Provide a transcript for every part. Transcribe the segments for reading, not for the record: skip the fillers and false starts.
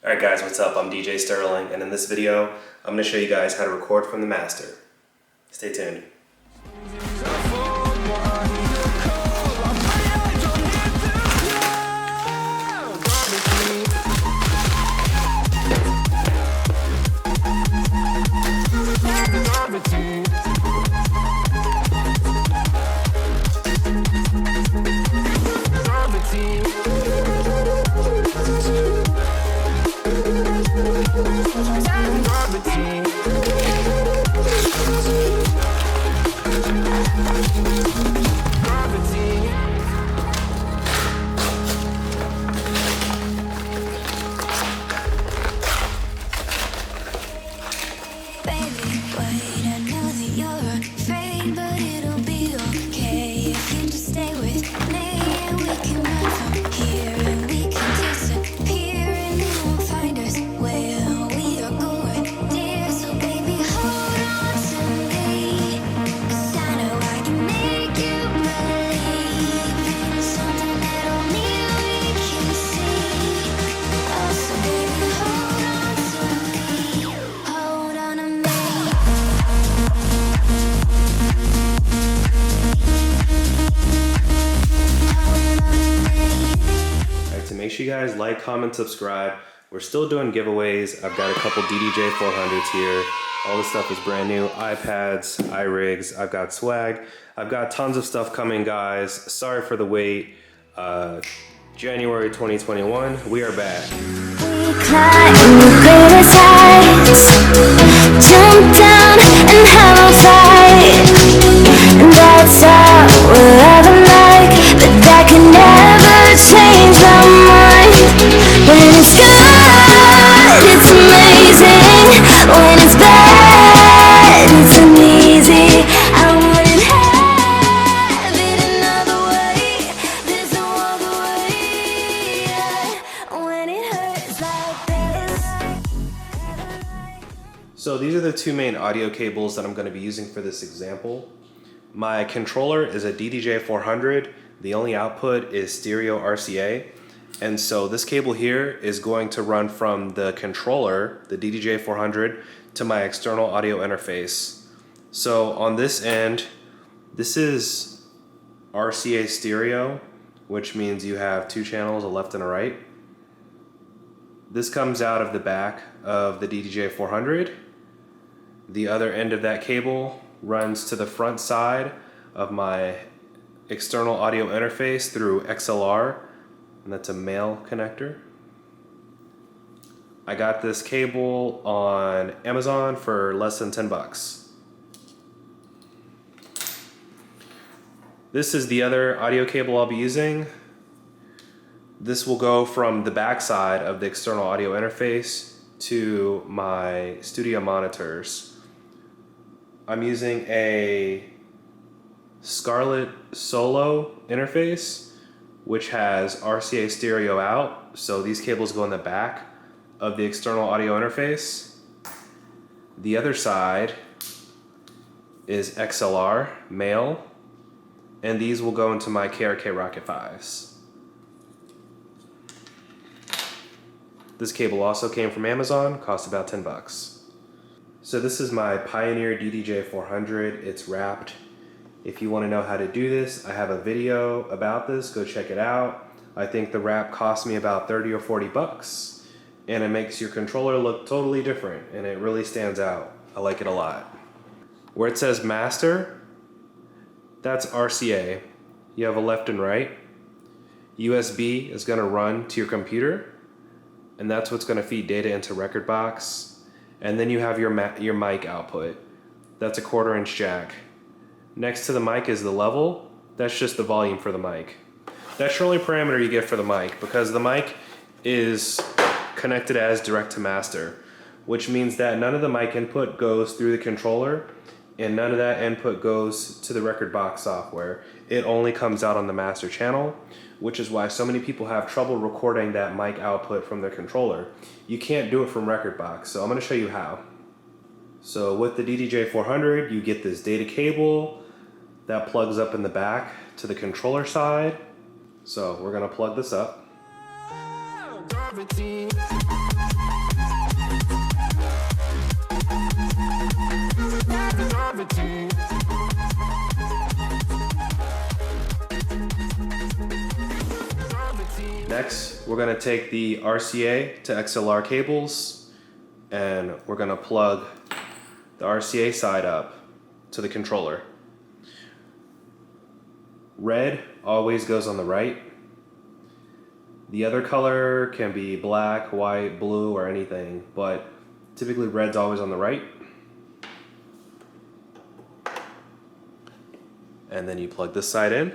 Alright guys, what's up? I'm DJ Sterling, and in this video, I'm going to show you guys how to record from the master. Stay tuned. Make sure you guys like, comment, subscribe. We're still doing giveaways. I've got a couple DDJ-400s here. All this stuff is brand new. iPads, iRigs, I've got swag. I've got tons of stuff coming, guys. Sorry for the wait. January 2021, we are back. We climb the greatest heights, jump down and have a fight. And that's all we'll ever like, but that can never change my mind. When it's good, it's amazing. When it's bad, it's uneasy. I wouldn't have it another way. There's no other way. When it hurts like this. So these are the two main audio cables that I'm going to be using for this example. My controller is a DDJ-400. The only output is stereo RCA. And so this cable here is going to run from the controller, the DDJ-400, to my external audio interface. So on this end, this is RCA stereo, which means you have two channels, a left and a right. This comes out of the back of the DDJ-400. The other end of that cable runs to the front side of my external audio interface through XLR, and that's a male connector. I got this cable on Amazon for less than 10 bucks. This is the other audio cable I'll be using. This will go from the back side of the external audio interface to my studio monitors. I'm using a Scarlette Solo interface, which has RCA stereo out. So these cables go in the back of the external audio interface. The other side is XLR, male, and these will go into my KRK Rokit 5s. This cable also came from Amazon, cost about 10 bucks. So this is my Pioneer DDJ-400. It's wrapped. If you want to know how to do this, I have a video about this. Go check it out. I think the wrap cost me about 30 or 40 bucks. And it makes your controller look totally different. And it really stands out. I like it a lot. Where it says master, that's RCA. You have a left and right. USB is going to run to your computer. And that's what's going to feed data into Rekordbox. And then you have your mic output. That's a 1/4 inch jack. Next to the mic is the level. That's just the volume for the mic. That's your only parameter you get for the mic, because the mic is connected as direct to master, which means that none of the mic input goes through the controller and none of that input goes to the Rekordbox software. It only comes out on the master channel, which is why so many people have trouble recording that mic output from their controller. You can't do it from Rekordbox, so I'm going to show you how. So with the DDJ-400, you get this data cable that plugs up in the back to the controller side. So we're going to plug this up. gravity. Next, we're going to take the RCA to XLR cables, and we're going to plug the RCA side up to the controller. Red always goes on the right. The other color can be black, white, blue, or anything, but typically red's always on the right. And then you plug this side in.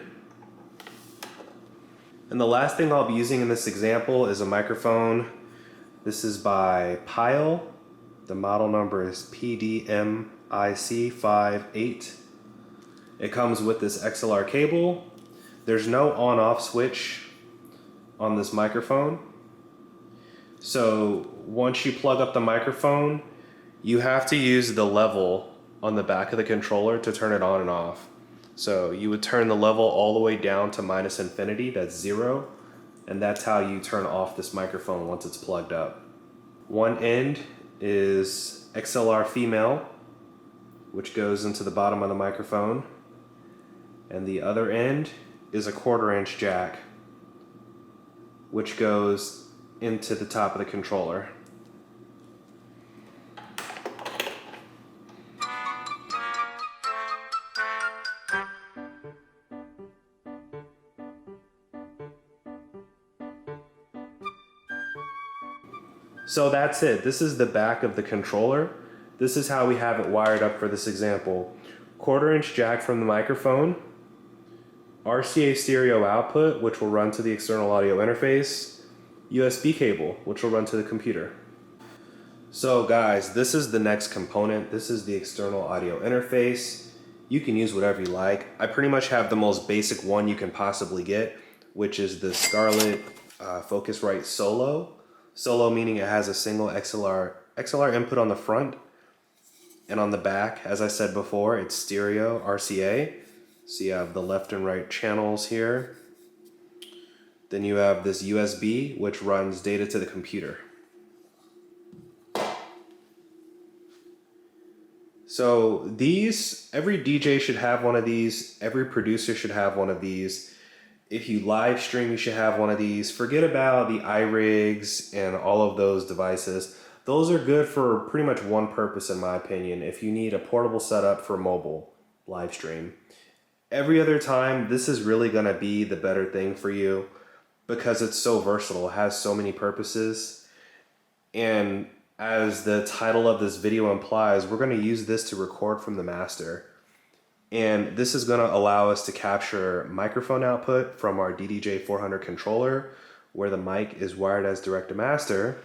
And the last thing I'll be using in this example is a microphone. This is by Pyle. The model number is PDMIC58. It comes with this XLR cable. There's no on-off switch on this microphone. So once you plug up the microphone, you have to use the level on the back of the controller to turn it on and off. So you would turn the level all the way down to minus infinity, that's 0, and that's how you turn off this microphone once it's plugged up. One end is XLR female, which goes into the bottom of the microphone, and the other end is a 1/4-inch jack, which goes into the top of the controller. So that's it. This is the back of the controller. This is how we have it wired up for this example. 1/4-inch jack from the microphone, RCA stereo output, which will run to the external audio interface, USB cable, which will run to the computer. So guys, this is the next component. This is the external audio interface. You can use whatever you like. I pretty much have the most basic one you can possibly get, which is the Scarlette Focusrite Solo. Solo meaning it has a single XLR input on the front, and on the back, as I said before, it's stereo RCA. So you have the left and right channels here. Then you have this USB, which runs data to the computer. So these, every DJ should have one of these, every producer should have one of these. If you live stream, you should have one of these. Forget about the iRigs and all of those devices. Those are good for pretty much one purpose, in my opinion. If you need a portable setup for mobile live stream. Every other time, this is really gonna be the better thing for you because it's so versatile, it has so many purposes. And as the title of this video implies, we're gonna use this to record from the master. And this is gonna allow us to capture microphone output from our DDJ-400 controller, where the mic is wired as direct to master.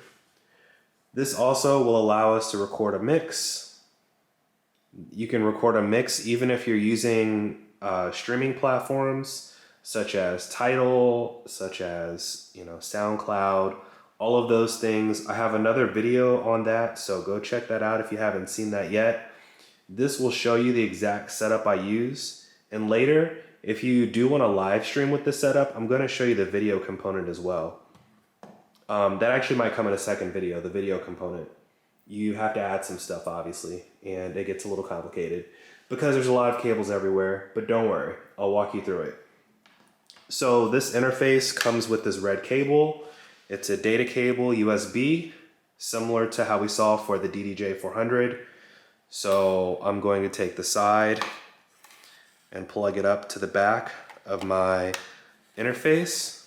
This also will allow us to record a mix. You can record a mix even if you're using streaming platforms such as Tidal, such as SoundCloud, all of those things. I have another video on that, so go check that out if you haven't seen that yet. This will show you the exact setup I use, and later, if you do want to live stream with this setup, I'm going to show you the video component as well. That actually might come in a second video, the video component. You have to add some stuff, obviously, and it gets a little complicated because there's a lot of cables everywhere, but don't worry, I'll walk you through it. So this interface comes with this red cable. It's a data cable USB, similar to how we saw for the DDJ-400. So I'm going to take the side and plug it up to the back of my interface.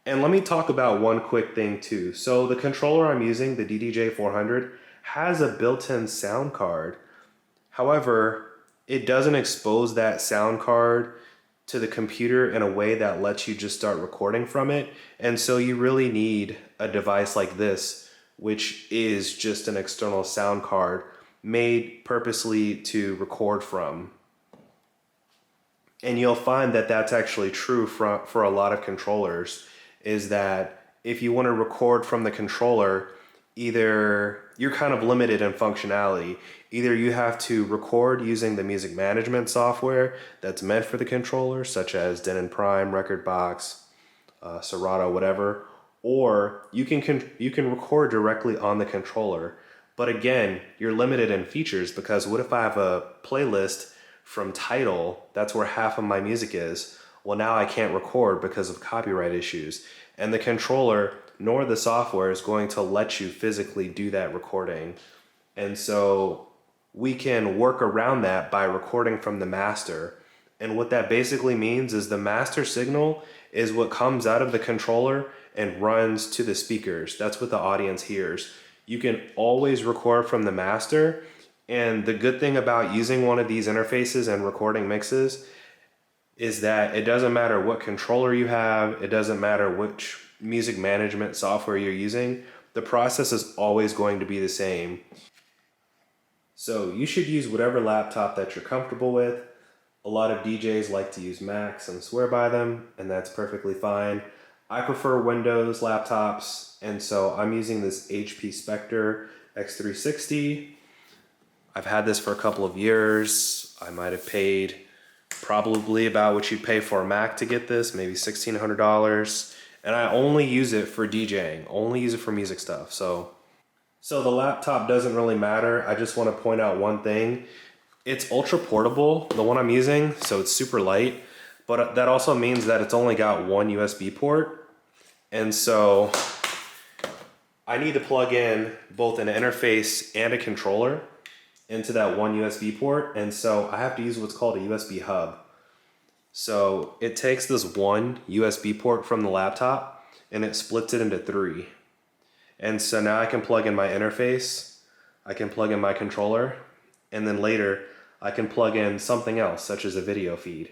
And let me talk about one quick thing too. So the controller I'm using, the DDJ-400, has a built-in sound card. However, it doesn't expose that sound card to the computer in a way that lets you just start recording from it. And so you really need a device like this, which is just an external sound card made purposely to record from. And you'll find that that's actually true for a lot of controllers, is that if you want to record from the controller, either you're kind of limited in functionality. Either you have to record using the music management software that's meant for the controller, such as Denon Prime, Rekordbox, Serato, whatever, or you can record directly on the controller. But again, you're limited in features because what if I have a playlist from Tidal, that's where half of my music is. Well, now I can't record because of copyright issues. And the controller nor the software is going to let you physically do that recording. And so we can work around that by recording from the master. And what that basically means is the master signal is what comes out of the controller and runs to the speakers. That's what the audience hears. You can always record from the master. And the good thing about using one of these interfaces and recording mixes is that it doesn't matter what controller you have, it doesn't matter which music management software you're using, the process is always going to be the same. So you should use whatever laptop that you're comfortable with. A lot of DJs like to use Macs and swear by them, and that's perfectly fine. I prefer Windows laptops, and so I'm using this HP Spectre X360. I've had this for a couple of years. I might have paid probably about what you'd pay for a Mac to get this, maybe $1,600. And I only use it for DJing, only use it for music stuff. So the laptop doesn't really matter. I just want to point out one thing. It's ultra portable, the one I'm using, so it's super light, but that also means that it's only got one USB port. And so I need to plug in both an interface and a controller into that one USB port, and so I have to use what's called a USB hub. So it takes this one USB port from the laptop and it splits it into 3. And so now I can plug in my interface, I can plug in my controller, and then later I can plug in something else, such as a video feed.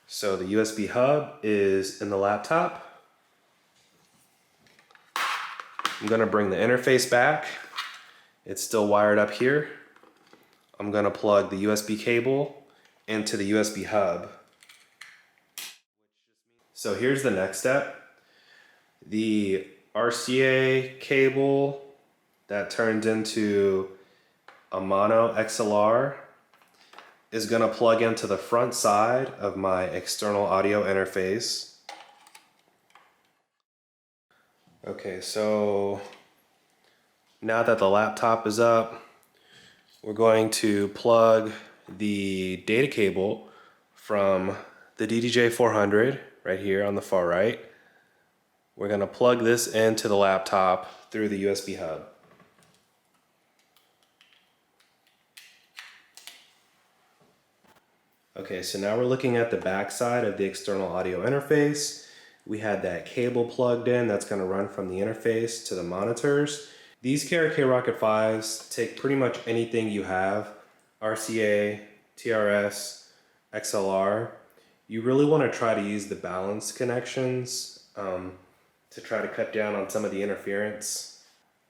So the USB hub is in the laptop. I'm gonna bring the interface back. It's still wired up here. I'm gonna plug the USB cable into the USB hub. So here's the next step. The RCA cable that turns into a mono XLR is gonna plug into the front side of my external audio interface. Okay, so now that the laptop is up, we're going to plug the data cable from the DDJ-400 right here on the far right. We're gonna plug this into the laptop through the USB hub. Okay, so now we're looking at the back side of the external audio interface. We had that cable plugged in that's gonna run from the interface to the monitors. These KRK Rokit 5s take pretty much anything you have, RCA, TRS, XLR. You really wanna try to use the balanced connections to try to cut down on some of the interference.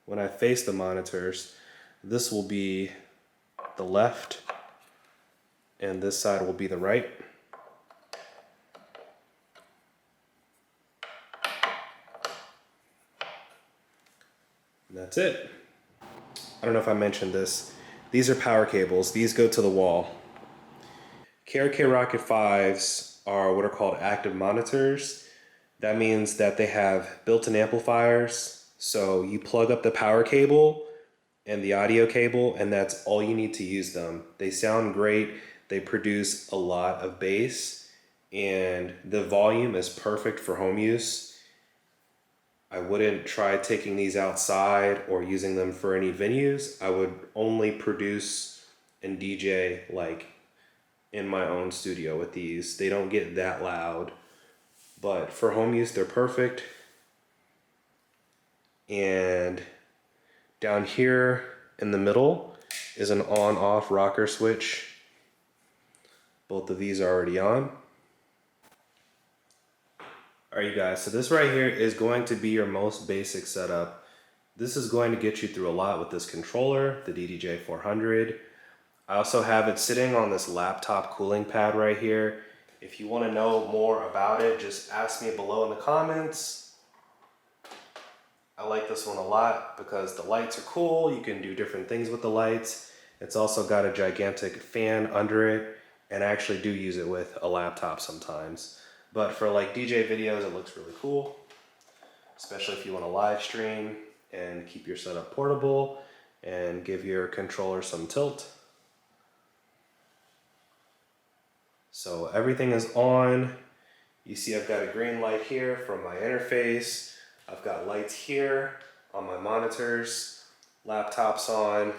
When I face the monitors, this will be the left and this side will be the right. And that's it. I don't know if I mentioned this. These are power cables. These go to the wall. KRK Rokit 5s are what are called active monitors. That means that they have built-in amplifiers. So you plug up the power cable and the audio cable, and that's all you need to use them. They sound great. They produce a lot of bass, and the volume is perfect for home use. I wouldn't try taking these outside or using them for any venues. I would only produce and DJ like in my own studio with these. They don't get that loud, but for home use, they're perfect. And down here in the middle is an on-off rocker switch. Both of these are already on. All right, you guys, so this right here is going to be your most basic setup. This is going to get you through a lot with this controller, the DDJ-400. I also have it sitting on this laptop cooling pad right here. If you want to know more about it, just ask me below in the comments. I like this one a lot because the lights are cool. You can do different things with the lights. It's also got a gigantic fan under it, and I actually do use it with a laptop sometimes. But for like DJ videos, it looks really cool, especially if you want to live stream and keep your setup portable and give your controller some tilt. So everything is on. You see I've got a green light here from my interface. I've got lights here on my monitors, laptops on,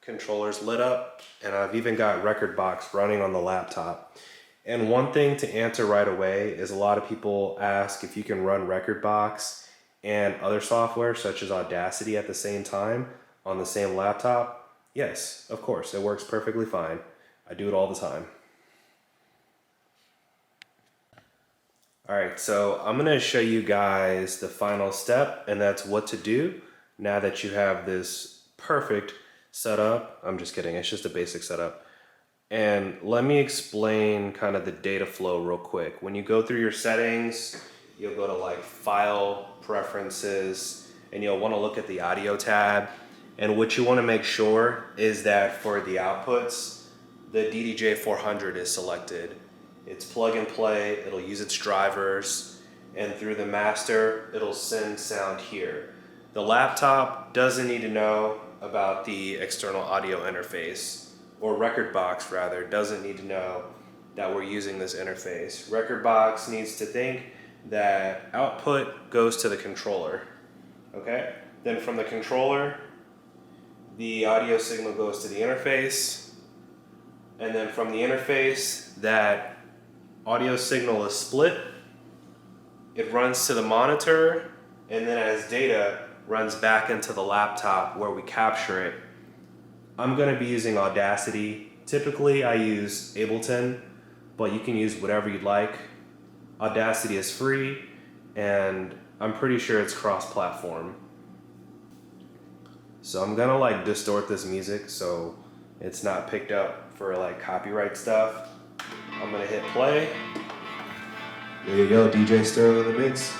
controllers lit up, and I've even got Rekordbox running on the laptop. And one thing to answer right away is a lot of people ask if you can run Rekordbox and other software such as Audacity at the same time on the same laptop. Yes, of course, it works perfectly fine. I do it all the time. All right, so I'm gonna show you guys the final step, and that's what to do now that you have this perfect setup. I'm just kidding, it's just a basic setup. And let me explain kind of the data flow real quick. When you go through your settings, you'll go to like File, Preferences, and you'll wanna look at the Audio tab. And what you wanna make sure is that for the outputs, the DDJ-400 is selected. It's plug and play, it'll use its drivers, and through the master, it'll send sound here. The laptop doesn't need to know about the external audio interface, or Rekordbox rather, doesn't need to know that we're using this interface. Rekordbox needs to think that output goes to the controller, okay? Then from the controller, the audio signal goes to the interface, and then from the interface, that audio signal is split, it runs to the monitor, and then as data, runs back into the laptop where we capture it. I'm gonna be using Audacity. Typically I use Ableton, but you can use whatever you'd like. Audacity is free, and I'm pretty sure it's cross-platform. So I'm gonna like distort this music so it's not picked up for like copyright stuff. I'm gonna hit play. There you go, DJ Sterling in the mix.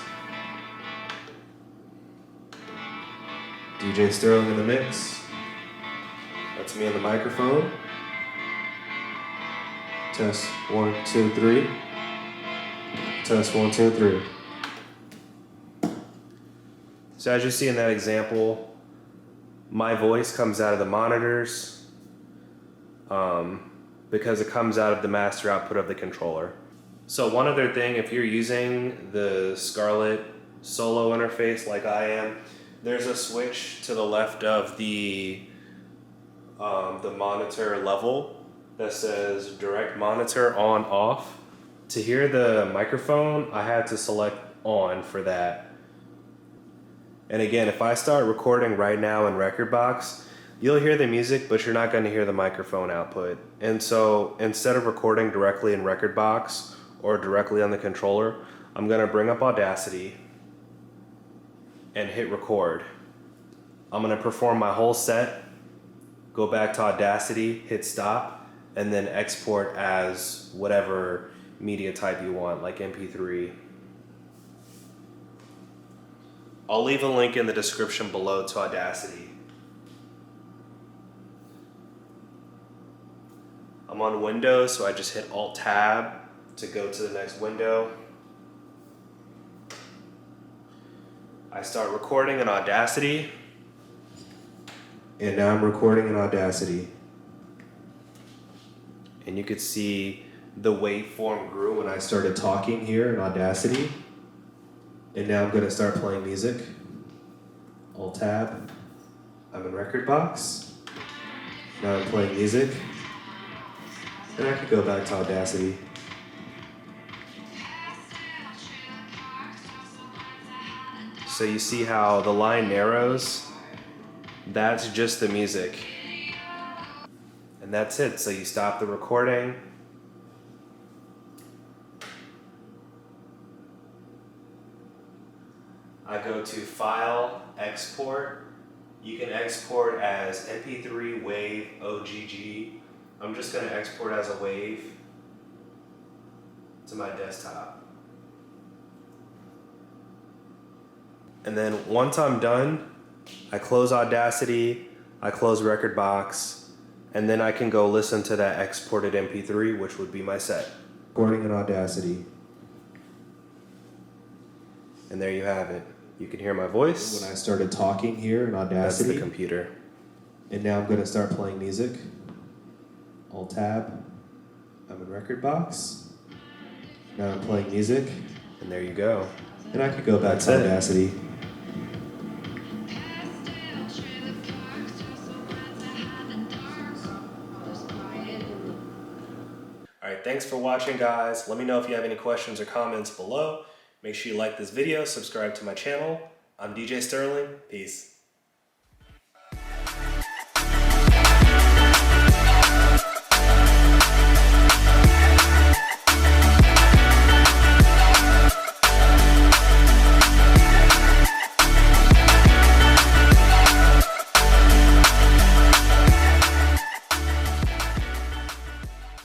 DJ Sterling in the mix. That's me on the microphone. Test 1, 2, 3. Test 1, 2, 3. So as you see in that example, my voice comes out of the monitors because it comes out of the master output of the controller. So one other thing, if you're using the Scarlette Solo interface like I am, there's a switch to the left of the monitor level that says direct monitor on off. To hear the microphone, I had to select on for that. And again, if I start recording right now in Rekordbox, you'll hear the music, but you're not going to hear the microphone output. And so instead of recording directly in Rekordbox or directly on the controller, I'm going to bring up Audacity and hit record. I'm going to perform my whole set, go back to Audacity, hit stop, and then export as whatever media type you want, like MP3. I'll leave a link in the description below to Audacity. I'm on Windows, so I just hit Alt-Tab to go to the next window. I start recording in Audacity. And now I'm recording in Audacity. And you could see the waveform grew when I started talking here in Audacity. And now I'm going to start playing music. Alt-Tab. I'm in Rekordbox. Now I'm playing music. And I could go back to Audacity. So you see how the line narrows? That's just the music. And that's it. So you stop the recording. I go to File, Export. You can export as MP3, WAV, OGG. I'm just going to export as a WAV to my desktop. And then once I'm done, I close Audacity, I close Rekordbox, and then I can go listen to that exported MP3, which would be my set. Recording in Audacity. And there you have it. You can hear my voice. When I started talking here in That's Audacity. the computer. And now I'm going to start playing music. Alt-tab. I'm in Rekordbox. Now I'm playing music. And there you go. And I could go back That's to it. Audacity. Alright, thanks for watching, guys. Let me know if you have any questions or comments below. Make sure you like this video, subscribe to my channel. I'm DJ Sterling. Peace.